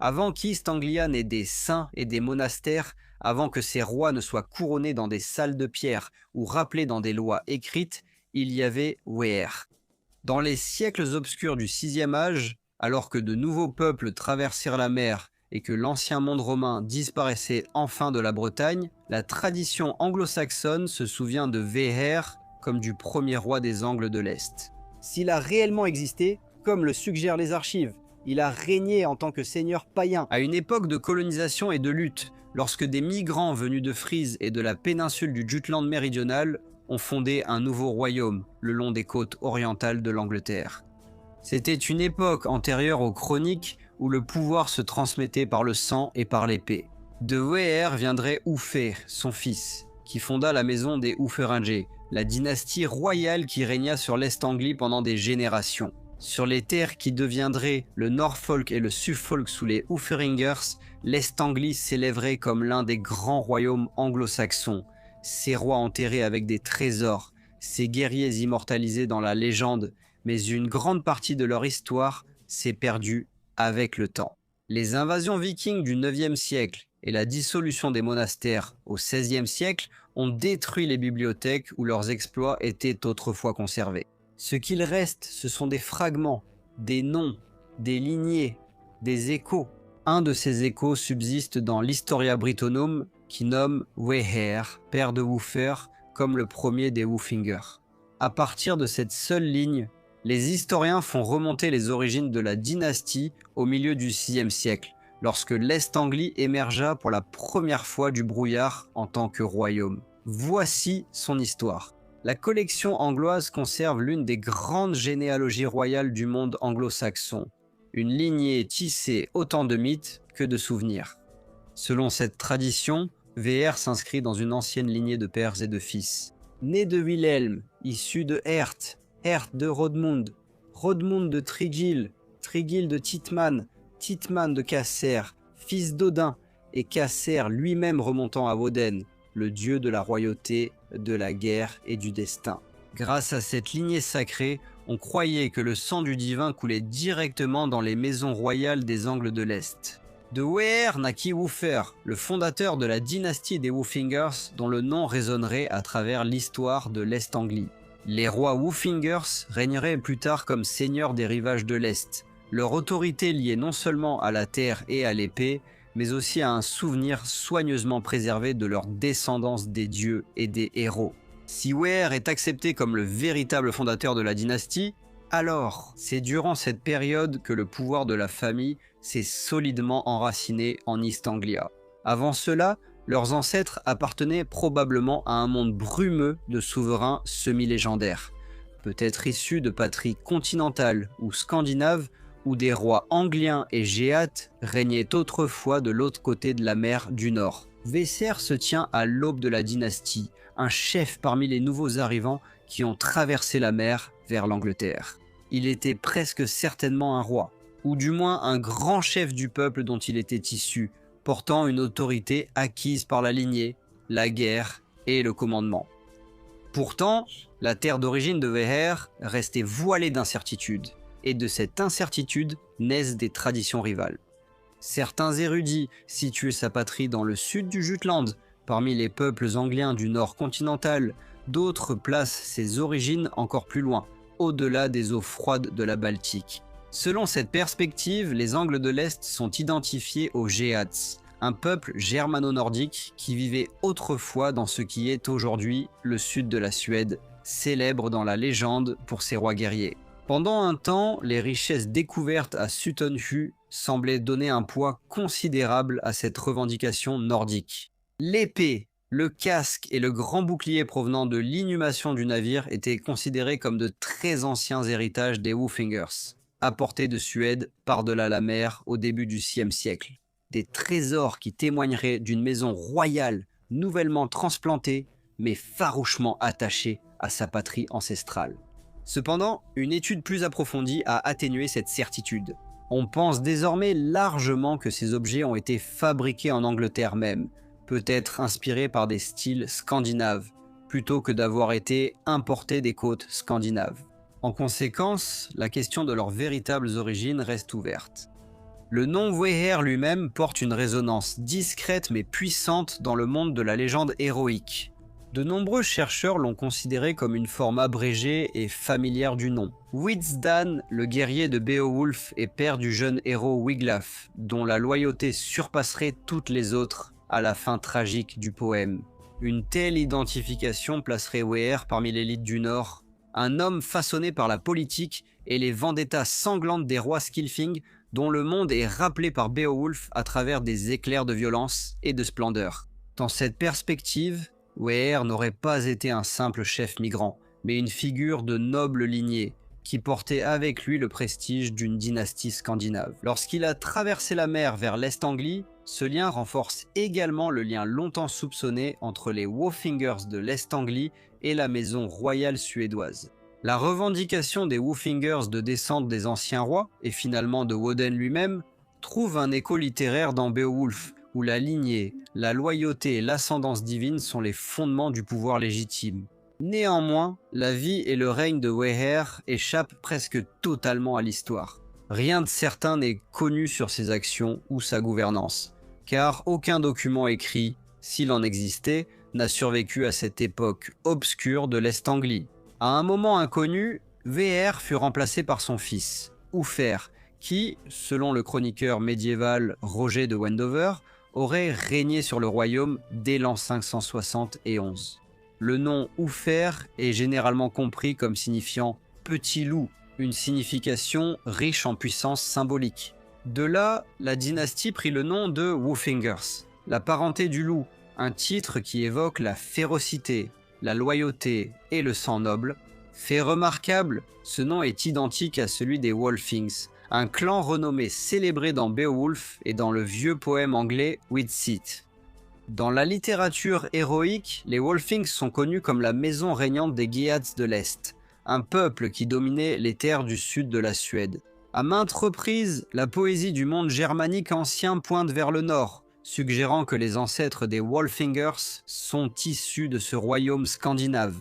Avant qu'East Anglia n'ait des saints et des monastères, avant que ses rois ne soient couronnés dans des salles de pierre ou rappelés dans des lois écrites, il y avait Weir. Dans les siècles obscurs du VIe âge, alors que de nouveaux peuples traversèrent la mer et que l'ancien monde romain disparaissait enfin de la Bretagne, la tradition anglo-saxonne se souvient de Weir comme du premier roi des Angles de l'Est. S'il a réellement existé, comme le suggèrent les archives, il a régné en tant que seigneur païen à une époque de colonisation et de lutte, lorsque des migrants venus de Frise et de la péninsule du Jutland méridional ont fondé un nouveau royaume le long des côtes orientales de l'Angleterre. C'était une époque antérieure aux chroniques où le pouvoir se transmettait par le sang et par l'épée. De Weir viendrait Ufé, son fils, qui fonda la maison des Ufferingers, la dynastie royale qui régna sur l'Est Anglie pendant des générations. Sur les terres qui deviendraient le Norfolk et le Suffolk sous les Ufferingers, l'Est Anglie s'élèverait comme l'un des grands royaumes anglo-saxons, ses rois enterrés avec des trésors, ses guerriers immortalisés dans la légende, mais une grande partie de leur histoire s'est perdue avec le temps. Les invasions vikings du IXe siècle et la dissolution des monastères au XVIe siècle ont détruit les bibliothèques où leurs exploits étaient autrefois conservés. Ce qu'il reste, ce sont des fragments, des noms, des lignées, des échos. Un de ces échos subsiste dans l'Historia Brittonum qui nomme Weir, père de Woofer, comme le premier des Woofingers. À partir de cette seule ligne, les historiens font remonter les origines de la dynastie au milieu du VIe siècle, lorsque l'Est Anglie émergea pour la première fois du brouillard en tant que royaume. Voici son histoire. La collection angloise conserve l'une des grandes généalogies royales du monde anglo-saxon, une lignée tissée autant de mythes que de souvenirs. Selon cette tradition, Weir s'inscrit dans une ancienne lignée de pères et de fils. Né de Wilhelm, issu de Herth, Herth de Rodmund, Rodmund de Trigil, Trigil de Titman, Titman de Casser, fils d'Odin, et Casser lui-même remontant à Woden, le dieu de la royauté, de la guerre et du destin. Grâce à cette lignée sacrée, on croyait que le sang du divin coulait directement dans les maisons royales des Angles de l'Est. De Weir naquit Woofer, le fondateur de la dynastie des Woofingers dont le nom résonnerait à travers l'histoire de l'Est Anglie. Les rois Woofingers régneraient plus tard comme seigneurs des rivages de l'Est, leur autorité liée non seulement à la terre et à l'épée, mais aussi à un souvenir soigneusement préservé de leur descendance des dieux et des héros. Si Weir est accepté comme le véritable fondateur de la dynastie, alors c'est durant cette période que le pouvoir de la famille s'est solidement enraciné en East Anglia. Avant cela, leurs ancêtres appartenaient probablement à un monde brumeux de souverains semi-légendaires, peut-être issus de patries continentales ou scandinaves, où des rois angliens et géates régnaient autrefois de l'autre côté de la mer du Nord. Weser se tient à l'aube de la dynastie, un chef parmi les nouveaux arrivants qui ont traversé la mer vers l'Angleterre. Il était presque certainement un roi, ou du moins un grand chef du peuple dont il était issu, portant une autorité acquise par la lignée, la guerre et le commandement. Pourtant, la terre d'origine de Weir restait voilée d'incertitudes, et de cette incertitude naissent des traditions rivales. Certains érudits situaient sa patrie dans le sud du Jutland, parmi les peuples angliens du nord continental, d'autres placent ses origines encore plus loin, au-delà des eaux froides de la Baltique. Selon cette perspective, les Angles de l'Est sont identifiés aux Geats, un peuple germano-nordique qui vivait autrefois dans ce qui est aujourd'hui le sud de la Suède, célèbre dans la légende pour ses rois guerriers. Pendant un temps, les richesses découvertes à Sutton Hoo semblaient donner un poids considérable à cette revendication nordique. L'épée, le casque et le grand bouclier provenant de l'inhumation du navire étaient considérés comme de très anciens héritages des Woofingers, apportés de Suède par-delà la mer au début du VIe siècle. Des trésors qui témoigneraient d'une maison royale nouvellement transplantée, mais farouchement attachée à sa patrie ancestrale. Cependant, une étude plus approfondie a atténué cette certitude. On pense désormais largement que ces objets ont été fabriqués en Angleterre même, peut-être inspirés par des styles scandinaves, plutôt que d'avoir été importés des côtes scandinaves. En conséquence, la question de leurs véritables origines reste ouverte. Le nom Wéher lui-même porte une résonance discrète mais puissante dans le monde de la légende héroïque. De nombreux chercheurs l'ont considéré comme une forme abrégée et familière du nom. Witsdan, le guerrier de Beowulf et père du jeune héros Wiglaf, dont la loyauté surpasserait toutes les autres à la fin tragique du poème. Une telle identification placerait Wéher parmi l'élite du Nord, un homme façonné par la politique et les vendettas sanglantes des rois Skilfing, dont le monde est rappelé par Beowulf à travers des éclairs de violence et de splendeur. Dans cette perspective, Wéher n'aurait pas été un simple chef migrant, mais une figure de noble lignée, qui portait avec lui le prestige d'une dynastie scandinave. Lorsqu'il a traversé la mer vers l'Est-Anglie, ce lien renforce également le lien longtemps soupçonné entre les Wofingers de l'Est-Anglie et la maison royale suédoise. La revendication des Wofingers de descente des anciens rois, et finalement de Woden lui-même, trouve un écho littéraire dans Beowulf, où la lignée, la loyauté et l'ascendance divine sont les fondements du pouvoir légitime. Néanmoins, la vie et le règne de Wéher échappent presque totalement à l'histoire. Rien de certain n'est connu sur ses actions ou sa gouvernance, car aucun document écrit, s'il en existait, n'a survécu à cette époque obscure de l'Est-Anglie. À un moment inconnu, Wéher fut remplacé par son fils, Uffer, qui, selon le chroniqueur médiéval Roger de Wendover, aurait régné sur le royaume dès l'an 571. Le nom Uffer est généralement compris comme signifiant « petit loup », une signification riche en puissance symbolique. De là, la dynastie prit le nom de Wofingers, la parenté du loup, un titre qui évoque la férocité, la loyauté et le sang noble. Fait remarquable, ce nom est identique à celui des Wolfings, un clan renommé célébré dans Beowulf et dans le vieux poème anglais Widsith. Dans la littérature héroïque, les Wolfings sont connus comme la maison régnante des Geats de l'Est, un peuple qui dominait les terres du sud de la Suède. À maintes reprises, la poésie du monde germanique ancien pointe vers le nord, suggérant que les ancêtres des Wolfingers sont issus de ce royaume scandinave.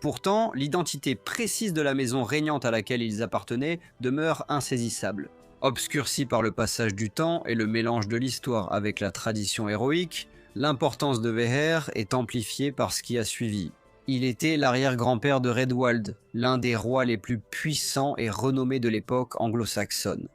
Pourtant, l'identité précise de la maison régnante à laquelle ils appartenaient demeure insaisissable. Obscurcie par le passage du temps et le mélange de l'histoire avec la tradition héroïque, l'importance de Wéher est amplifiée par ce qui a suivi. Il était l'arrière-grand-père de Redwald, l'un des rois les plus puissants et renommés de l'époque anglo-saxonne.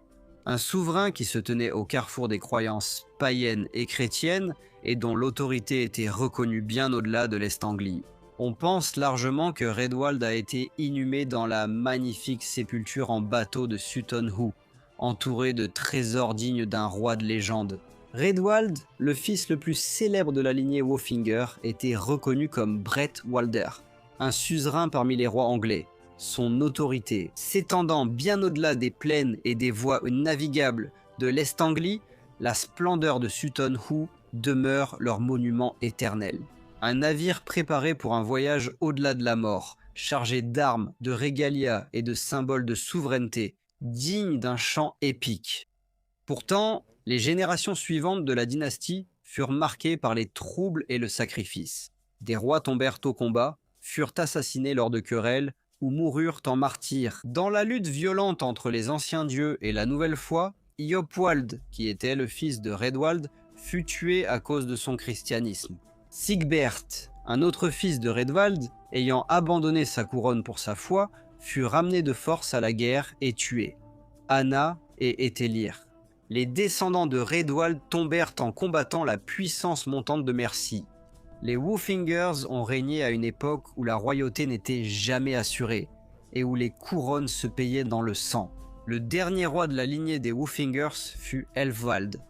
Un souverain qui se tenait au carrefour des croyances païennes et chrétiennes et dont l'autorité était reconnue bien au-delà de l'Est-Anglie. On pense largement que Redwald a été inhumé dans la magnifique sépulture en bateau de Sutton Hoo, entouré de trésors dignes d'un roi de légende. Redwald, le fils le plus célèbre de la lignée Wofinger, était reconnu comme Brett Walder, un suzerain parmi les rois anglais. Son autorité, s'étendant bien au-delà des plaines et des voies navigables de l'Est-Anglie, la splendeur de Sutton Hoo demeure leur monument éternel. Un navire préparé pour un voyage au-delà de la mort, chargé d'armes, de régalia et de symboles de souveraineté, digne d'un chant épique. Pourtant, les générations suivantes de la dynastie furent marquées par les troubles et le sacrifice. Des rois tombèrent au combat, furent assassinés lors de querelles ou moururent en martyrs. Dans la lutte violente entre les anciens dieux et la nouvelle foi, Iopwald, qui était le fils de Redwald, fut tué à cause de son christianisme. Sigbert, un autre fils de Redwald, ayant abandonné sa couronne pour sa foi, fut ramené de force à la guerre et tué. Anna et Ethelir. Les descendants de Redwald tombèrent en combattant la puissance montante de Mercie. Les Wofingers ont régné à une époque où la royauté n'était jamais assurée et où les couronnes se payaient dans le sang. Le dernier roi de la lignée des Wofingers fut Elfwald.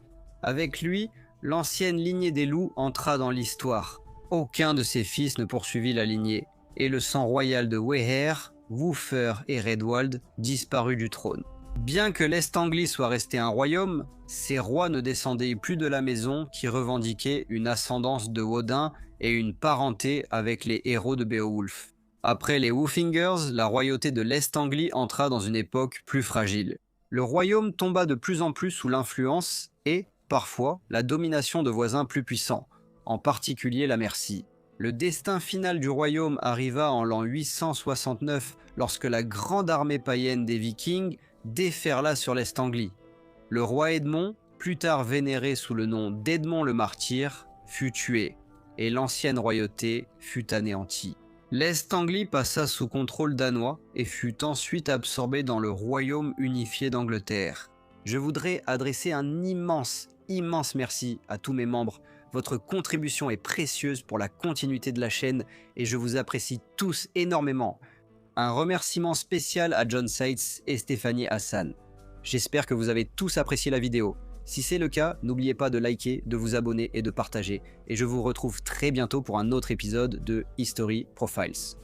Avec lui, l'ancienne lignée des loups entra dans l'histoire. Aucun de ses fils ne poursuivit la lignée, et le sang royal de Wéher, Wuffer et Redwald disparut du trône. Bien que l'Est-Anglie soit resté un royaume, ses rois ne descendaient plus de la maison qui revendiquait une ascendance de Wodin et une parenté avec les héros de Beowulf. Après les Wofingers, la royauté de l'Est-Anglie entra dans une époque plus fragile. Le royaume tomba de plus en plus sous l'influence et, parfois, la domination de voisins plus puissants, en particulier la Mercie. Le destin final du royaume arriva en l'an 869 lorsque la grande armée païenne des Vikings déferla sur l'Est-Anglie. Le roi Edmond, plus tard vénéré sous le nom d'Edmond le Martyr, fut tué, et l'ancienne royauté fut anéantie. L'Est Anglie passa sous contrôle danois et fut ensuite absorbé dans le royaume unifié d'Angleterre. Je voudrais adresser un immense merci à tous mes membres. Votre contribution est précieuse pour la continuité de la chaîne et je vous apprécie tous énormément. Un remerciement spécial à John Seitz et Stéphanie Hassan. J'espère que vous avez tous apprécié la vidéo. Si c'est le cas, n'oubliez pas de liker, de vous abonner et de partager. Et je vous retrouve très bientôt pour un autre épisode de History Profiles.